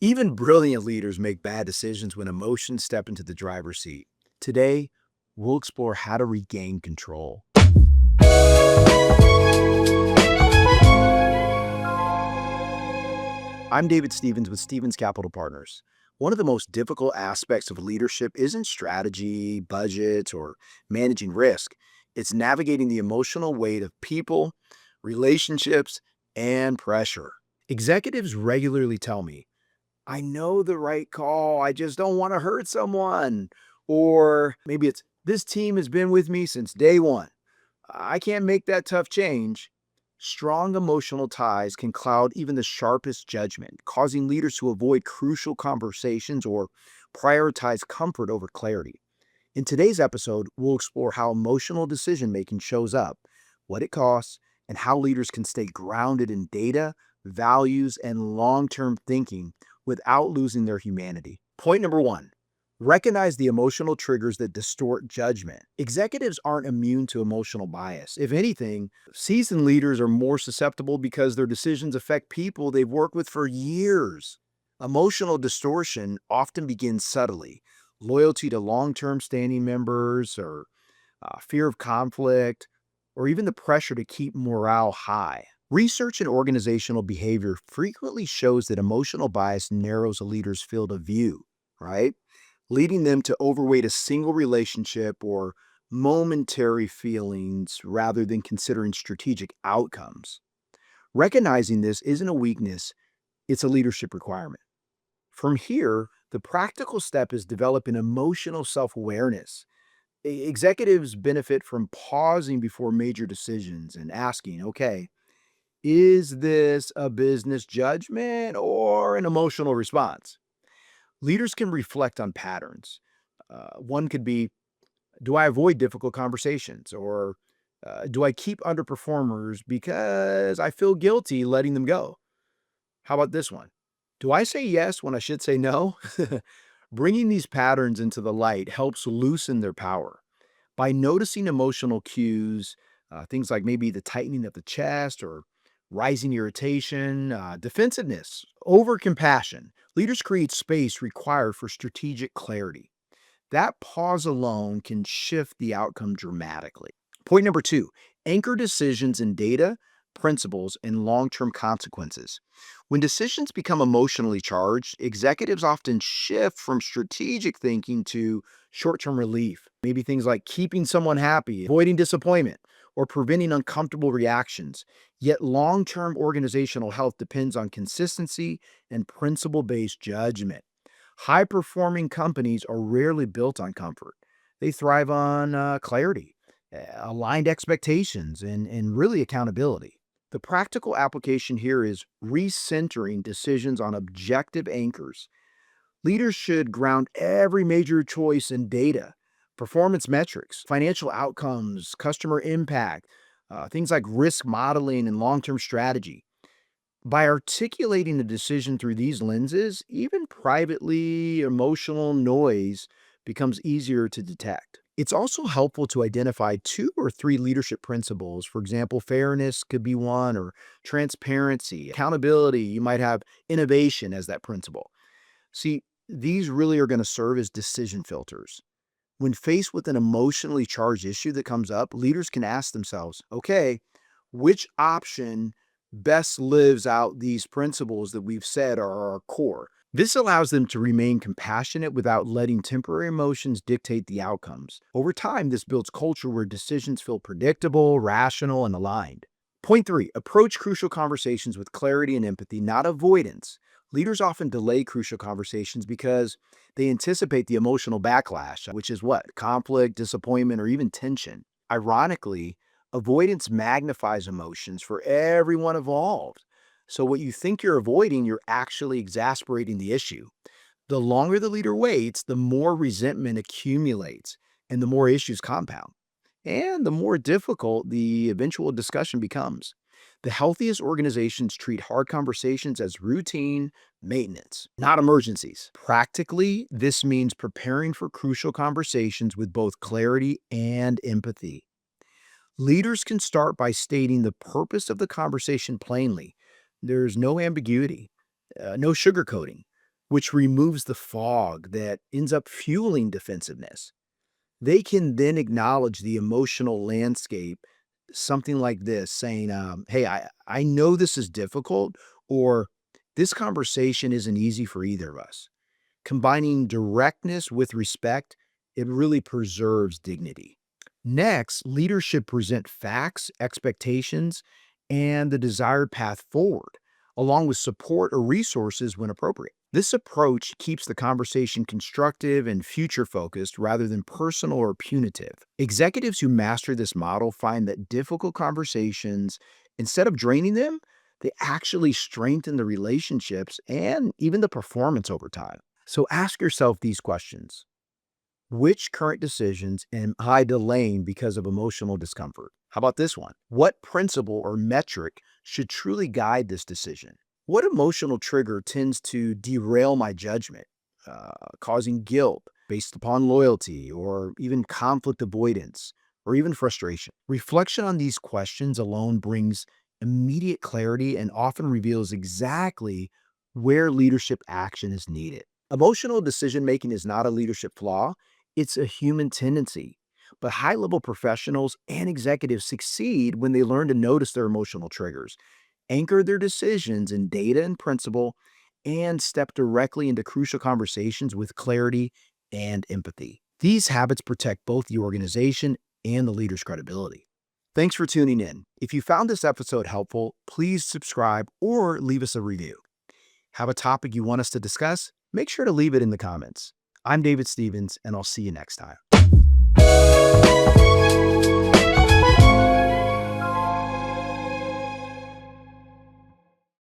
Even brilliant leaders make bad decisions when emotions step into the driver's seat. Today, we'll explore how to regain control. I'm David Stevens with Stevens Capital Partners. One of the most difficult aspects of leadership isn't strategy, budgets, or managing risk. It's navigating the emotional weight of people, relationships, and pressure. Executives regularly tell me, I know the right call. I just don't want to hurt someone. Or maybe it's, this team has been with me since day one. I can't make that tough change. Strong emotional ties can cloud even the sharpest judgment, causing leaders to avoid crucial conversations or prioritize comfort over clarity. In today's episode, we'll explore how emotional decision making shows up, what it costs, and how leaders can stay grounded in data, values, and long term thinking without losing their humanity. Point number one, recognize the emotional triggers that distort judgment. Executives aren't immune to emotional bias. If anything, seasoned leaders are more susceptible because their decisions affect people they've worked with for years. Emotional distortion often begins subtly. Loyalty to long term standing members, or fear of conflict, or even the pressure to keep morale high. Research in organizational behavior frequently shows that emotional bias narrows a leader's field of view, right? Leading them to overweight a single relationship or momentary feelings rather than considering strategic outcomes. Recognizing this isn't a weakness, it's a leadership requirement. From here, the practical step is developing emotional self awareness. Executives benefit from pausing before major decisions and asking, okay, is this a business judgment or an emotional response? Leaders can reflect on patterns. One could be, do I avoid difficult conversations? Or do I keep underperformers because I feel guilty letting them go? How about this one? Do I say yes when I should say no? Bringing these patterns into the light helps loosen their power. By noticing emotional cues, things like maybe the tightening of the chest or rising irritation, defensiveness, over compassion, leaders create space required for strategic clarity. That pause alone can shift the outcome dramatically. Point number two, anchor decisions in data, principles, and long term consequences. When decisions become emotionally charged, executives often shift from strategic thinking to short term relief. Maybe things like keeping someone happy, avoiding disappointment, or preventing uncomfortable reactions. Yet long term organizational health depends on consistency and principle based judgment. High performing companies are rarely built on comfort. They thrive on clarity, aligned expectations, and really accountability. The practical application here is recentering decisions on objective anchors. Leaders should ground every major choice in data, performance metrics, financial outcomes, customer impact, things like risk modeling and long term strategy. By articulating a decision through these lenses, even privately emotional noise becomes easier to detect. It's also helpful to identify two or three leadership principles. For example, fairness could be one, or transparency, accountability. You might have innovation as that principle. See, these really are going to serve as decision filters. When faced with an emotionally charged issue that comes up, leaders can ask themselves, okay, which option best lives out these principles that we've said are our core? This allows them to remain compassionate without letting temporary emotions dictate the outcomes. Over time, this builds culture where decisions feel predictable, rational, and aligned. Point three, approach crucial conversations with clarity and empathy, not avoidance. Leaders often delay crucial conversations because they anticipate the emotional backlash, which is what? Conflict, disappointment, or even tension. Ironically, avoidance magnifies emotions for everyone involved. So, what you think you're avoiding, you're actually exasperating the issue. The longer the leader waits, the more resentment accumulates and the more issues compound. And the more difficult the eventual discussion becomes. The healthiest organizations treat hard conversations as routine maintenance, not emergencies. Practically, this means preparing for crucial conversations with both clarity and empathy. Leaders can start by stating the purpose of the conversation plainly. There's no ambiguity, no sugarcoating. which removes the fog that ends up fueling defensiveness. They can then acknowledge the emotional landscape, something like this, saying, hey, I know this is difficult, or this conversation isn't easy for either of us. Combining directness with respect, it really preserves dignity. Next, leadership present facts, expectations, and the desired path forward, along with support or resources when appropriate. This approach keeps the conversation constructive and future focused rather than personal or punitive. Executives who master this model find that difficult conversations, instead of draining them, they actually strengthen the relationships and even the performance over time. So ask yourself these questions. Which current decisions am I delaying because of emotional discomfort? How about this one? What principle or metric should truly guide this decision? What emotional trigger tends to derail my judgment, causing guilt based upon loyalty or even conflict avoidance or even frustration? Reflection on these questions alone brings immediate clarity and often reveals exactly where leadership action is needed. Emotional decision making is not a leadership flaw, it's a human tendency. But high level professionals and executives succeed when they learn to notice their emotional triggers, anchor their decisions in data and principle, and step directly into crucial conversations with clarity and empathy. These habits protect both the organization and the leader's credibility. Thanks for tuning in. If you found this episode helpful, please subscribe or leave us a review. Have a topic you want us to discuss? Make sure to leave it in the comments. I'm David Stevens, and I'll see you next time.